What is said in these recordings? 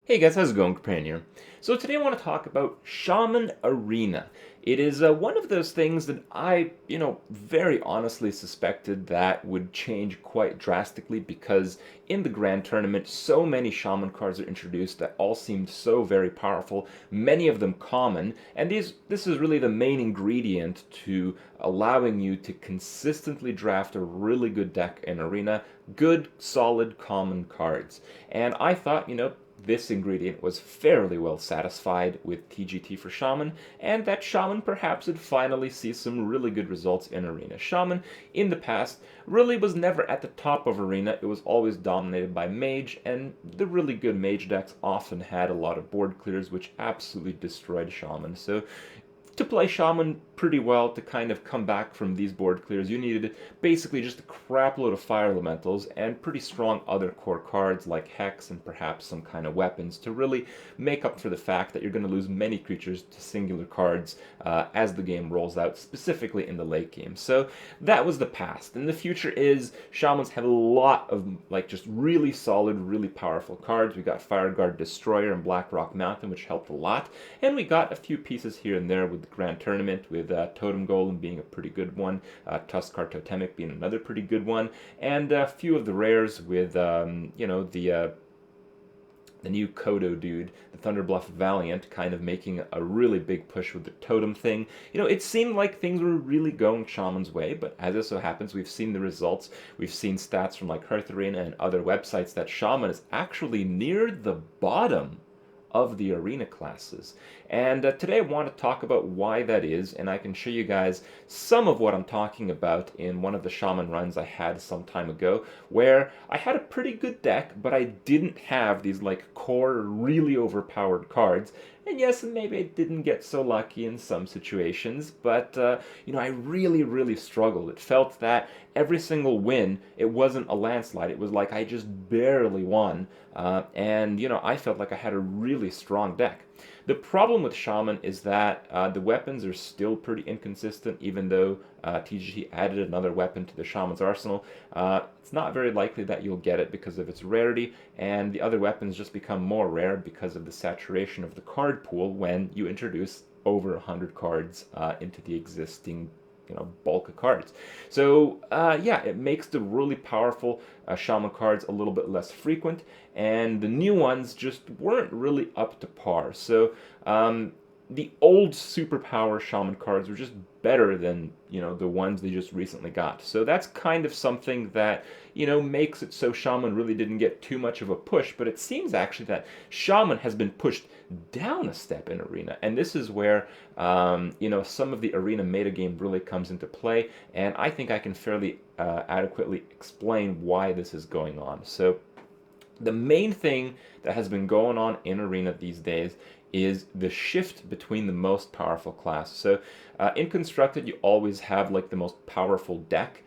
Hey guys, how's it going? Companion here. So today I want to talk about Shaman Arena. It is one of those things that I, very honestly suspected that would change quite drastically because in the Grand Tournament, so many Shaman cards are introduced that all seemed so very powerful, many of them common, and this is really the main ingredient to allowing you to consistently draft a really good deck in Arena, good, solid, common cards. And I thought, this ingredient was fairly well satisfied with TGT for Shaman, and that Shaman perhaps would finally see some really good results in Arena. Shaman, in the past, really was never at the top of Arena. It was always dominated by Mage, and the really good Mage decks often had a lot of board clears, which absolutely destroyed Shaman. So to play Shaman pretty well, to kind of come back from these board clears, you needed basically just a crap load of fire elementals and pretty strong other core cards like Hex and perhaps some kind of weapons to really make up for the fact that you're going to lose many creatures to singular cards as the game rolls out, specifically in the late game. So that was the past. And the future is Shamans have a lot of just really solid, really powerful cards. We got Fireguard Destroyer and Blackrock Mountain, which helped a lot. And we got a few pieces here and there with the Grand Tournament, with Totem Golem being a pretty good one, Tuskar Totemic being another pretty good one, and a few of the rares with, the new Kodo dude, the Thunderbluff Valiant, kind of making a really big push with the totem thing. It seemed like things were really going Shaman's way, but as it so happens, we've seen the results. We've seen stats from like Hearth Arena and other websites that Shaman is actually near the bottom of the arena classes. And today I want to talk about why that is, and I can show you guys some of what I'm talking about in one of the Shaman runs I had some time ago, where I had a pretty good deck, but I didn't have these like core, really overpowered cards. And yes, maybe I didn't get so lucky in some situations, but I really, really struggled. It felt that every single win, it wasn't a landslide. It was like I just barely won, and I felt like I had a really strong deck. The problem with Shaman is that the weapons are still pretty inconsistent, even though TGT added another weapon to the Shaman's arsenal. It's not very likely that you'll get it because of its rarity, and the other weapons just become more rare because of the saturation of the card pool when you introduce over 100 cards into the existing bulk of cards. So yeah, it makes the really powerful Shaman cards a little bit less frequent, and the new ones just weren't really up to par. So the old superpower Shaman cards were just better than the ones they just recently got. So that's kind of something that makes it so Shaman really didn't get too much of a push. But it seems actually that Shaman has been pushed down a step in Arena, and this is where some of the Arena metagame really comes into play. And I think I can fairly adequately explain why this is going on. So the main thing that has been going on in Arena these days is the shift between the most powerful class. So in Constructed, you always have like the most powerful deck,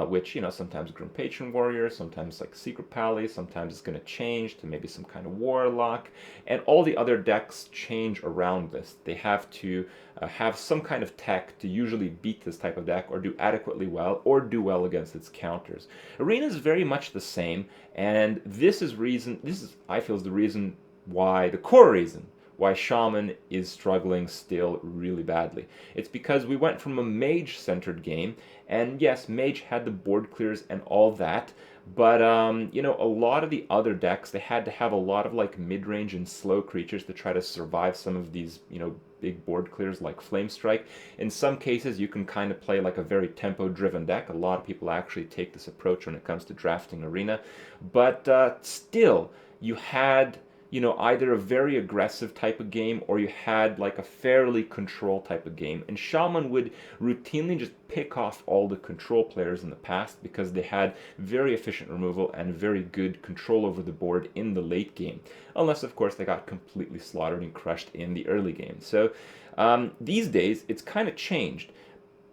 which, sometimes Grim Patron Warrior, sometimes like Secret Pally, sometimes it's going to change to maybe some kind of Warlock, and all the other decks change around this. They have to have some kind of tech to usually beat this type of deck or do adequately well or do well against its counters. Arena is very much the same, and this is, I feel, is the reason why, the core reason why Shaman is struggling still really badly. It's because we went from a mage-centered game, and yes, mage had the board clears and all that, but a lot of the other decks, they had to have a lot of like mid-range and slow creatures to try to survive some of these, big board clears like Flame Strike. In some cases, you can kind of play like a very tempo-driven deck. A lot of people actually take this approach when it comes to drafting Arena, but still, you had either a very aggressive type of game or you had like a fairly control type of game. And Shaman would routinely just pick off all the control players in the past because they had very efficient removal and very good control over the board in the late game. Unless, of course, they got completely slaughtered and crushed in the early game. So these days, it's kind of changed.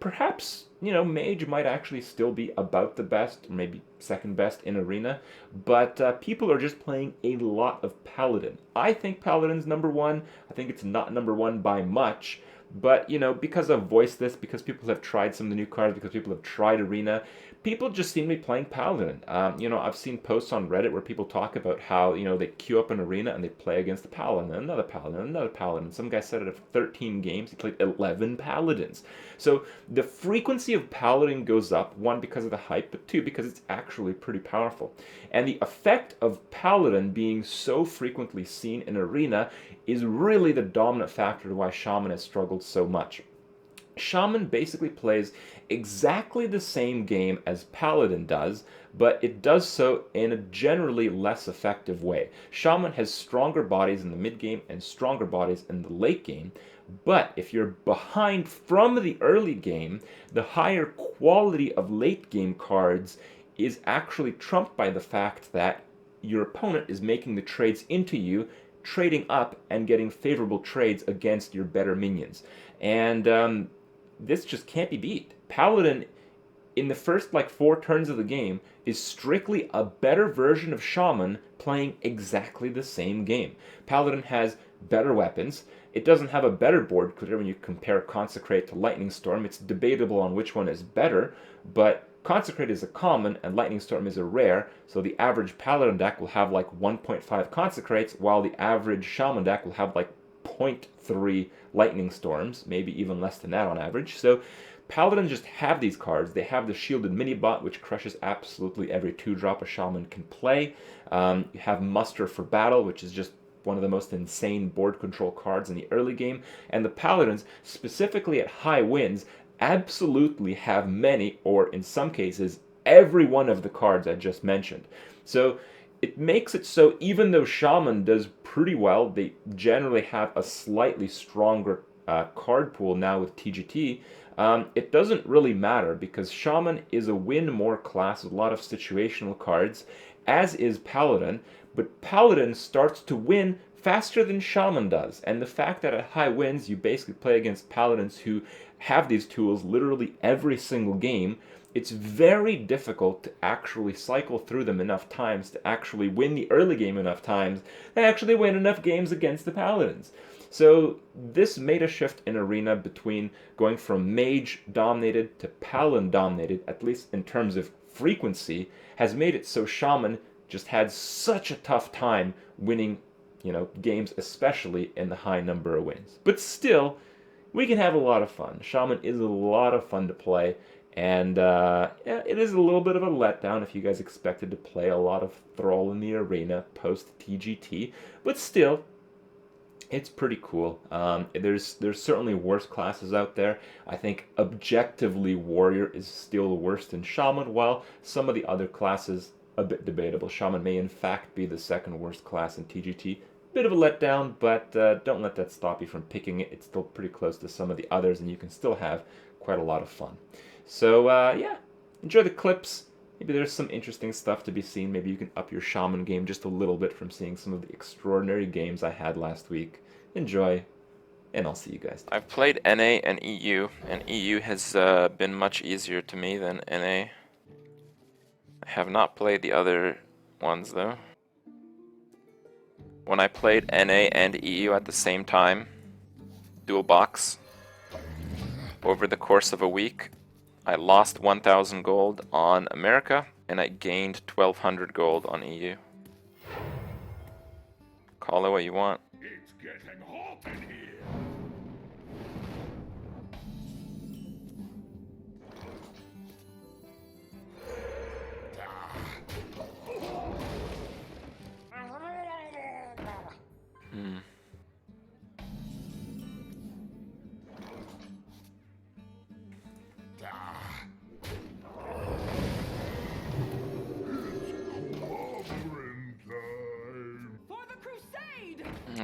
Perhaps, Mage might actually still be about the best, or maybe second best in Arena, but people are just playing a lot of Paladin. I think Paladin's number one. I think it's not number one by much, But, you know, because I've voiced this, because people have tried some of the new cards, because people have tried Arena, people just seem to be playing Paladin. You know, I've seen posts on Reddit where people talk about how, you know, they queue up an Arena and they play against a Paladin, another Paladin, another Paladin. Some guy said out of 13 games, he played 11 Paladins. So the frequency of Paladin goes up, one, because of the hype, but two, because it's actually pretty powerful. And the effect of Paladin being so frequently seen in Arena is really the dominant factor to why Shaman has struggled so much. Shaman basically plays exactly the same game as Paladin does, but it does so in a generally less effective way. Shaman has stronger bodies in the mid game and stronger bodies in the late game, but if you're behind from the early game, the higher quality of late game cards is actually trumped by the fact that your opponent is making the trades into you, trading up and getting favorable trades against your better minions. And this just can't be beat. Paladin, in the first like 4 turns of the game, is strictly a better version of Shaman playing exactly the same game. Paladin has better weapons. It doesn't have a better board clear when you compare Consecrate to Lightning Storm. It's debatable on which one is better, but Consecrate is a common and Lightning Storm is a rare, so the average Paladin deck will have like 1.5 Consecrates, while the average Shaman deck will have like 0.3 Lightning Storms, maybe even less than that on average. So Paladin just have these cards. They have the Shielded Mini-Bot, which crushes absolutely every 2-drop a Shaman can play. You have Muster for Battle, which is just one of the most insane board control cards in the early game. And the Paladins, specifically at high wins, absolutely have many, or in some cases, every one of the cards I just mentioned. So it makes it so even though Shaman does pretty well, they generally have a slightly stronger card pool now with TGT. It doesn't really matter because Shaman is a win more class with a lot of situational cards, as is Paladin, but Paladin starts to win faster than Shaman does. And the fact that at high wins you basically play against Paladins who have these tools literally every single game, it's very difficult to actually cycle through them enough times to actually win the early game enough times to actually win enough games against the Paladins. So this meta shift in Arena between going from Mage dominated to Paladin dominated, at least in terms of frequency, has made it so Shaman just had such a tough time winning, you know, games, especially in the high number of wins. But still, we can have a lot of fun. Shaman is a lot of fun to play, and yeah, it is a little bit of a letdown if you guys expected to play a lot of Thrall in the Arena post-TGT, but still, it's pretty cool. There's certainly worse classes out there. I think objectively Warrior is still worse than Shaman, while some of the other classes a bit debatable. Shaman may in fact be the second worst class in TGT. Bit of a letdown, but don't let that stop you from picking it. It's still pretty close to some of the others, and you can still have quite a lot of fun. So yeah, enjoy the clips. Maybe there's some interesting stuff to be seen. Maybe you can up your Shaman game just a little bit from seeing some of the extraordinary games I had last week. Enjoy, and I'll see you guys. I've played NA and EU has been much easier to me than NA. I have not played the other ones though. When I played NA and EU at the same time, dual box, over the course of a week, I lost 1,000 gold on America, and I gained 1,200 gold on EU. Call it what you want. It's getting hot in here.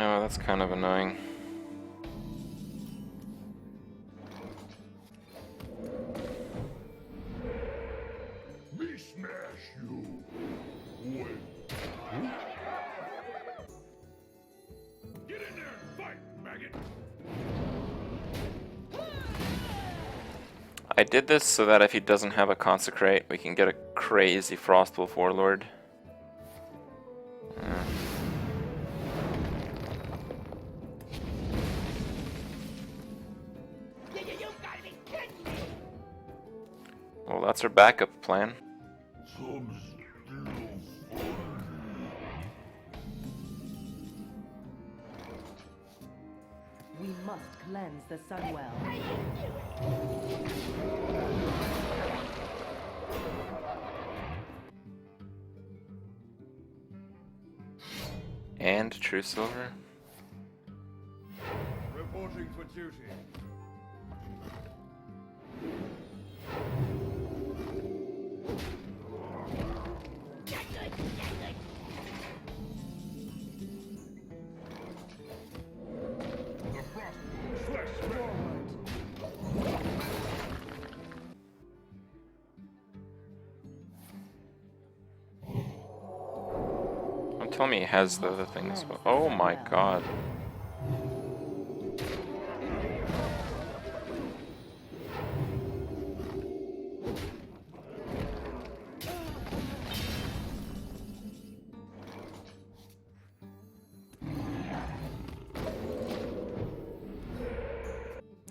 Oh, that's kind of annoying. Me smash you. Wait. Get in there and fight, maggot. I did this so that if he doesn't have a Consecrate, we can get a crazy Frostwolf Warlord. that's our backup plan. We must cleanse the Sunwell. And true silver. Reporting for duty. Don't tell me he has the other things. Oh my god.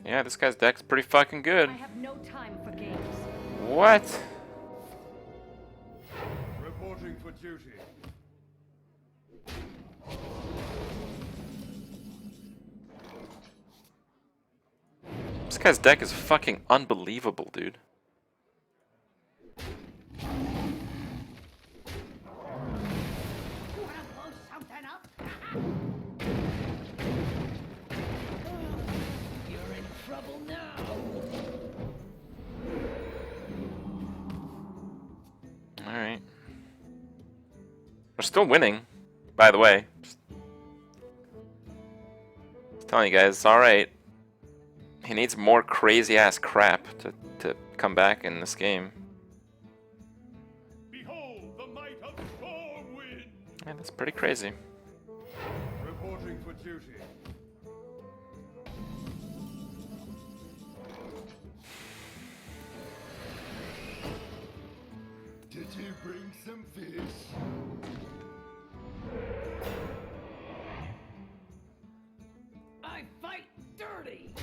Yeah, this guy's deck's pretty fucking good. I have no time for games. What? Reporting for duty. This guy's deck is fucking unbelievable, dude. Alright. We're still winning, by the way. Just telling you guys, it's alright. He needs more crazy ass crap to come back in this game. Behold the might of Stormwind. Yeah, that's pretty crazy. Reporting for duty. Did you bring some fish? I fight dirty.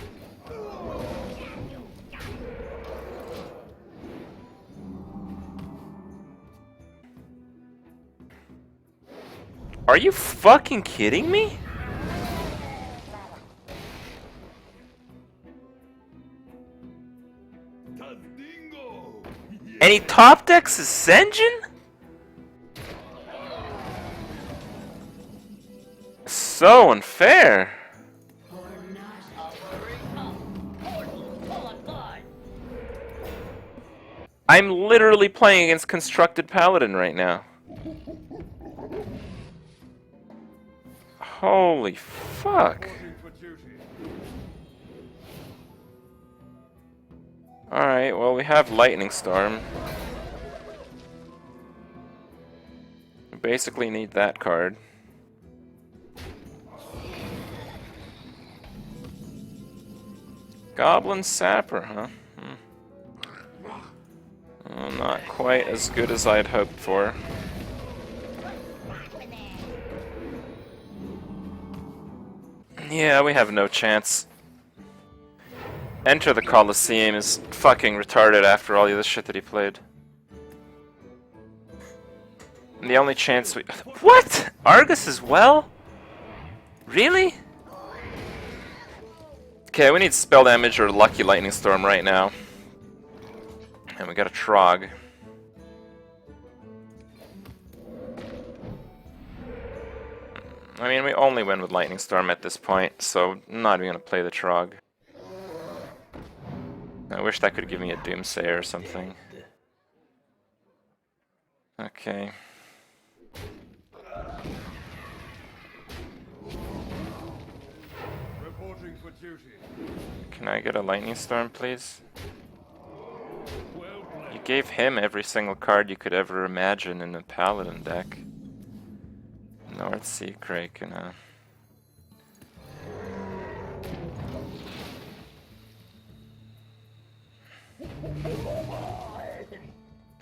Are you fucking kidding me? Dingo! And he top decks Ascension? So unfair. I'm literally playing against constructed Paladin right now. Holy fuck. Reporting for duty. Alright, well we have Lightning Storm. We basically need that card. Goblin Sapper, huh? Well, not quite as good as I'd hoped for. Yeah, we have no chance. Enter the Colosseum is fucking retarded after all the other shit that he played. And the only chance we... What? Argus as well? Really? Okay, we need spell damage or Lucky Lightning Storm right now. And we got a Trog. I mean, we only win with Lightning Storm at this point, so I'm not even gonna play the Trog. I wish that could give me a Doomsayer or something. Okay. Reporting for duty. Can I get a Lightning Storm, please? Well played. You gave him every single card you could ever imagine in a Paladin deck. North Sea Kraken, huh?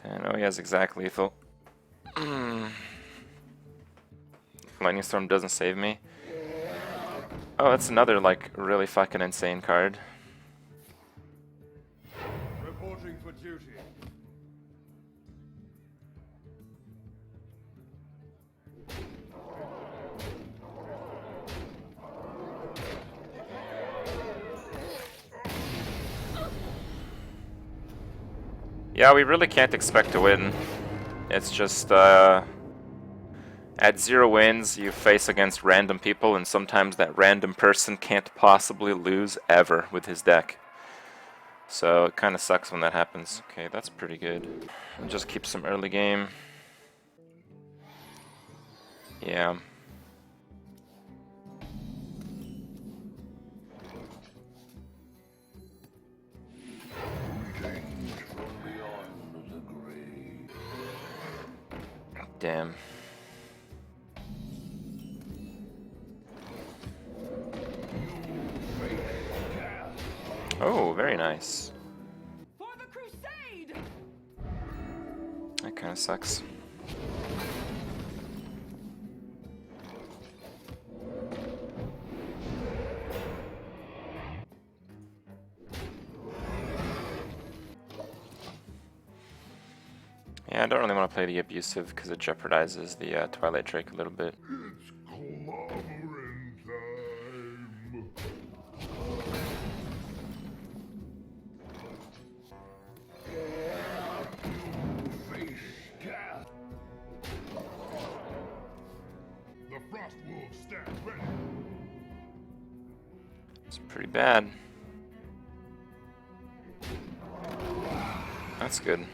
I know he has exact lethal. Lightning Storm doesn't save me. Oh, that's another, like, really fucking insane card. Reporting for duty. Yeah, we really can't expect to win. It's just, at 0 wins, you face against random people, and sometimes that random person can't possibly lose ever with his deck. So it kind of sucks when that happens. Okay, that's pretty good. I'll just keep some early game. Yeah. Damn. Oh, very nice. For the crusade! That kind of sucks. Yeah, I don't really want to play the abusive because it jeopardizes the Twilight Drake a little bit. It's clobbering time. Face death. The frost wolves stand ready. It's pretty bad. That's good.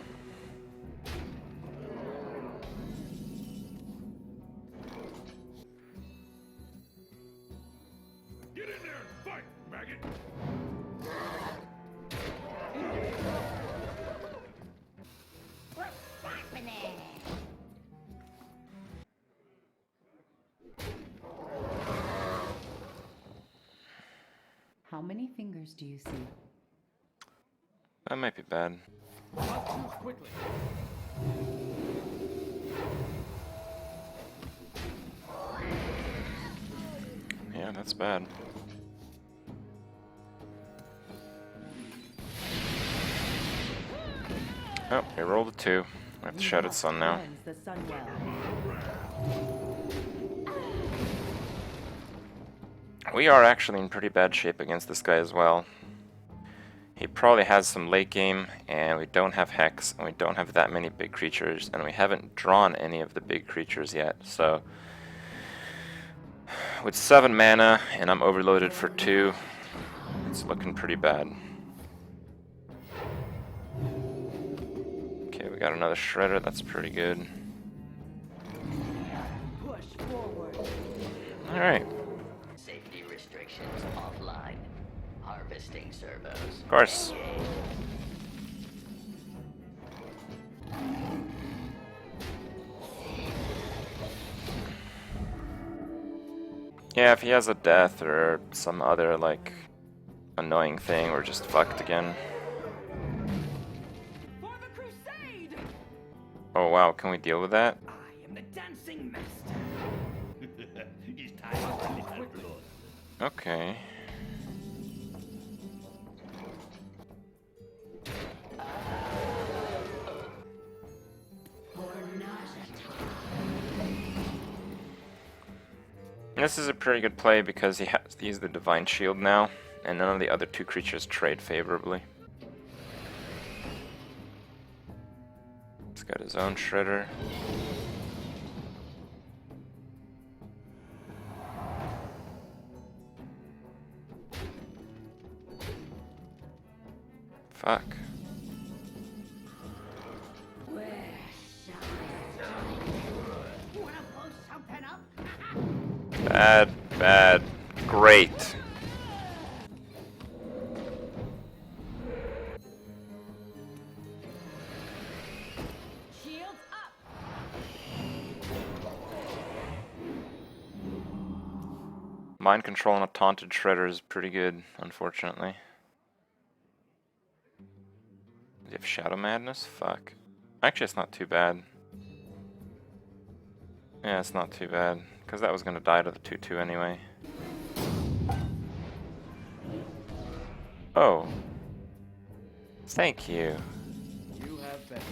Get in there and fight, maggot. How many fingers do you see? That might be bad. Not too quickly. Yeah, that's bad. Oh, we rolled a 2. We have to You Shouted must Sun now. cleanse the Sunwell. We are actually in pretty bad shape against this guy as well. He probably has some late game, and we don't have Hex, and we don't have that many big creatures, and we haven't drawn any of the big creatures yet, so... With 7 mana, and I'm overloaded for 2, it's looking pretty bad. Okay, we got another Shredder, that's pretty good. Push forward. Alright, Safety restrictions offline. Harvesting servos. of course. Yeah, if he has a death or some other, like, annoying thing, we're just fucked again. For the crusade! Oh wow, can we deal with that? I am the dancing master. He's tired of that blood. Okay. This is a pretty good play because he has to use the Divine Shield now, and none of the other 2 creatures trade favorably. He's got his own Shredder. Fuck. Wanna blow something up? Bad, bad, great. Shields up! Mind control on a taunted Shredder is pretty good, unfortunately. Does he have Shadow Madness? Fuck. Actually, it's not too bad. Yeah, it's not too bad, because that was going to die to the 2-2 anyway. Oh. Thank you. You have been.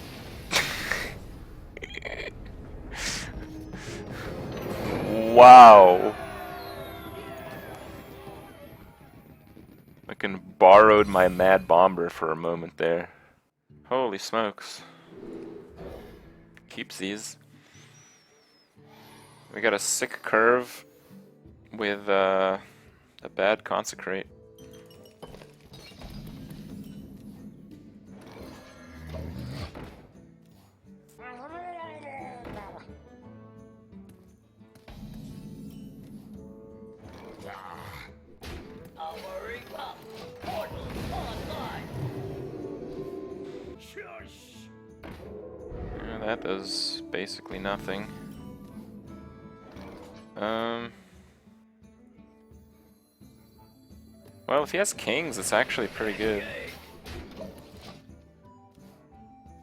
Wow. I can borrowed my Mad Bomber for a moment there. Holy smokes. Keeps these. We got a sick curve with a bad consecrate. Armory up. Portal online. Shush! Yeah, that does basically nothing. Well, if he has kings, it's actually pretty good.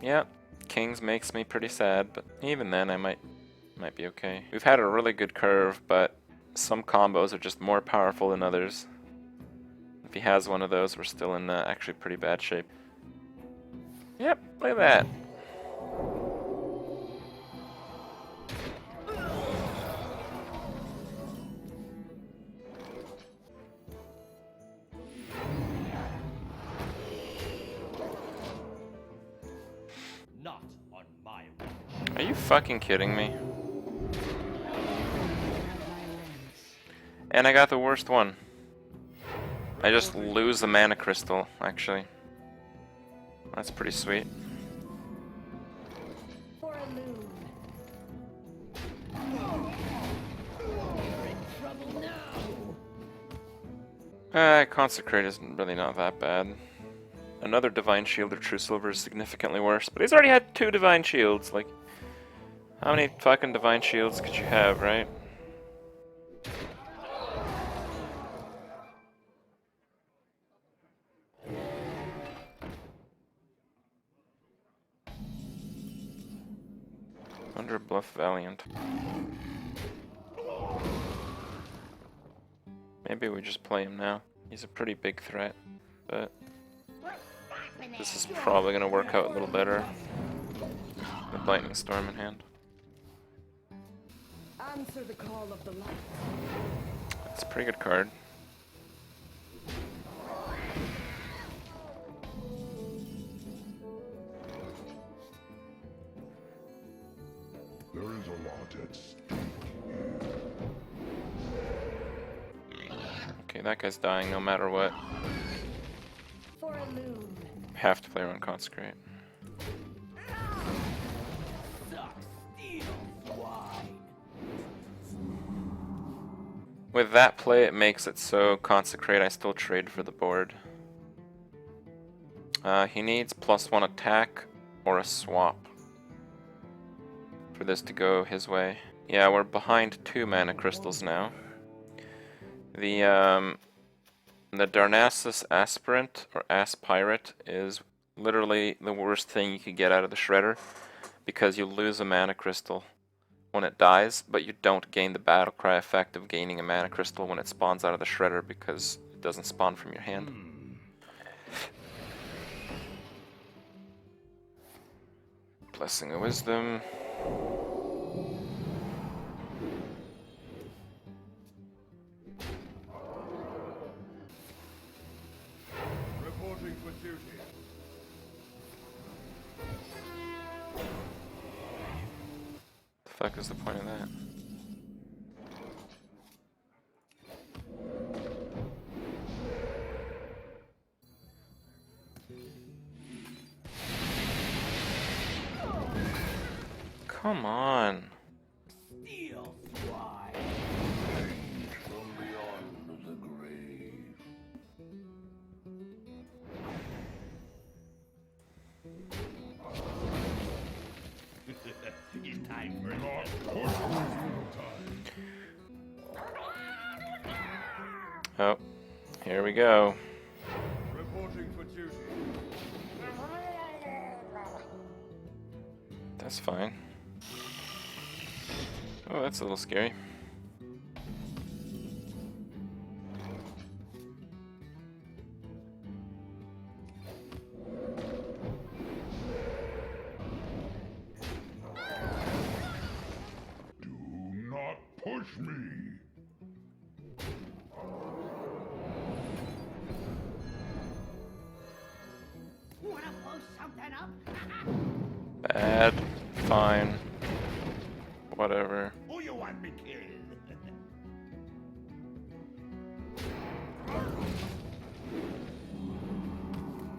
Yeah, kings makes me pretty sad, but even then I might be okay. We've had a really good curve, but some combos are just more powerful than others. If he has one of those, we're still in actually pretty bad shape. Yep, look at that. Not on my watch. Are you fucking kidding me? And I got the worst one. I just lose the mana crystal, actually. That's pretty sweet. For a loon. Trouble now. Consecrate isn't really not that bad. Another Divine Shield or True Silver is significantly worse, but he's already had 2 Divine Shields. Like, how many fucking Divine Shields could you have, right? Under Bluff Valiant. Maybe we just play him now. He's a pretty big threat, but this is probably gonna work out a little better with Lightning Storm in hand. Answer the call of the light. It's a pretty good card. There is a lot at stake. Okay, that guy's dying no matter what. For a loon. Have to play around Consecrate. With that play, it makes it so Consecrate I still trade for the board. He needs +1 attack or a swap for this to go his way. Yeah, we're behind 2 mana crystals now. The Darnassus Aspirant or Aspirate is literally the worst thing you could get out of the Shredder because you lose a mana crystal when it dies, but you don't gain the Battlecry effect of gaining a mana crystal when it spawns out of the Shredder because it doesn't spawn from your hand. Blessing of Wisdom. Reporting for duty. The fuck is the point of that? Come on. Steel swine. From beyond the grave. It's time for Not push me. Oh, here we go. reporting for duty. That's fine. Oh, that's a little scary. Do not push me. Wanna blow something up? Bad. Fine. Whatever. Who you want me killed?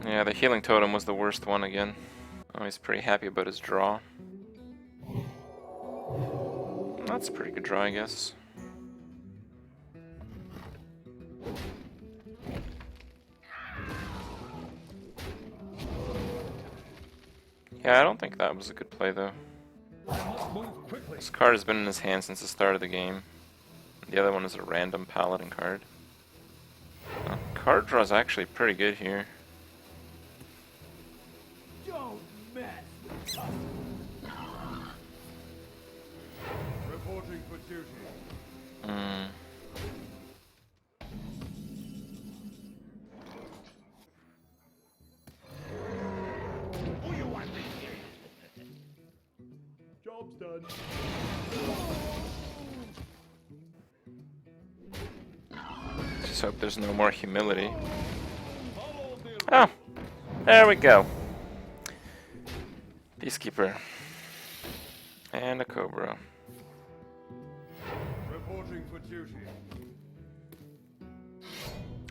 Yeah, the healing totem was the worst one again. Oh, he's pretty happy about his draw. That's a pretty good draw, I guess. Yeah, I don't think that was a good play, though. This card has been in his hand since the start of the game. The other one is a random Paladin card. Card draw is actually pretty good here. Don't mess with us. Reporting for duty. Who you want me killed? Job's done. Just hope there's no more humility. Oh, there we go. Peacekeeper. And a Cobra. Reporting for duty.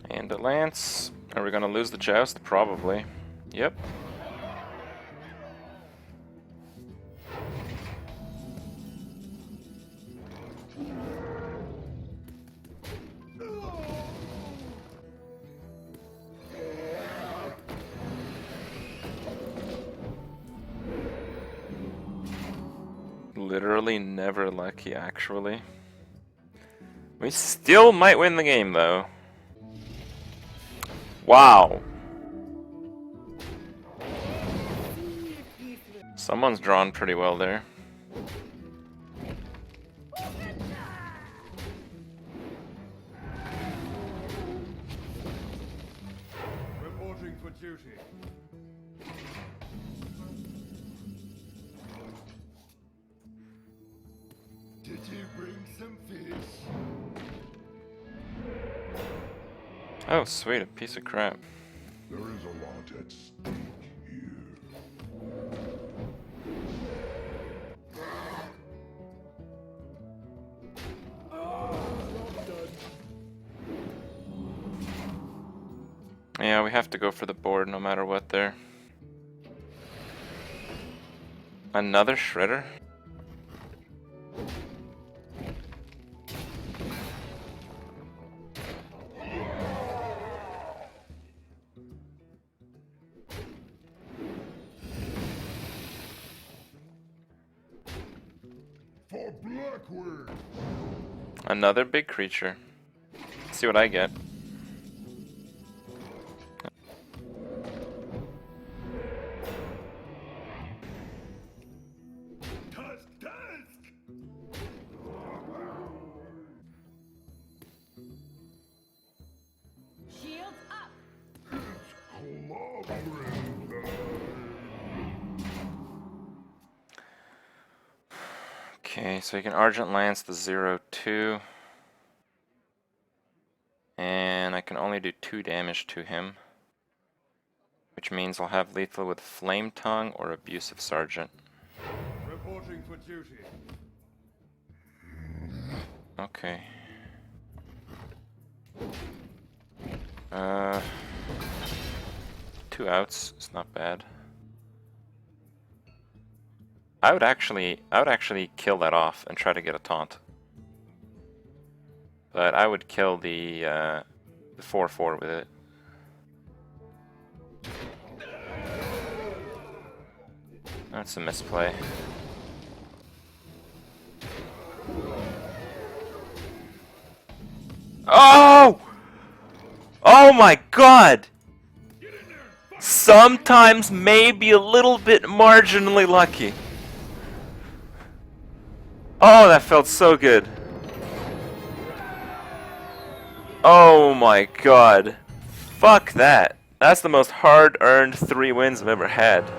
And a Lance. Are we gonna lose the joust? Probably. Yep. Literally never lucky, actually. We still might win the game, though. Wow. Someone's drawn pretty well there. Reporting for duty. Did you bring some fish? Oh, sweet, a piece of crap. There is a lot at stake here. Yeah, we have to go for the board no matter what there. Another Shredder? For Blackwood! Another big creature. Let's see what I get. Tusk, tusk! Shields up. Okay, so you can Argent Lance the 0/2. And I can only do 2 damage to him. Which means I'll have lethal with Flame Tongue or Abusive Sergeant. Reporting for duty. Okay. 2 outs is not bad. I would actually kill that off and try to get a taunt. But I would kill the 4/4 with it. That's a misplay. Oh! Oh my god! Sometimes maybe a little bit marginally lucky. Oh, that felt so good. Oh my god. Fuck that. That's the most hard-earned 3 wins I've ever had.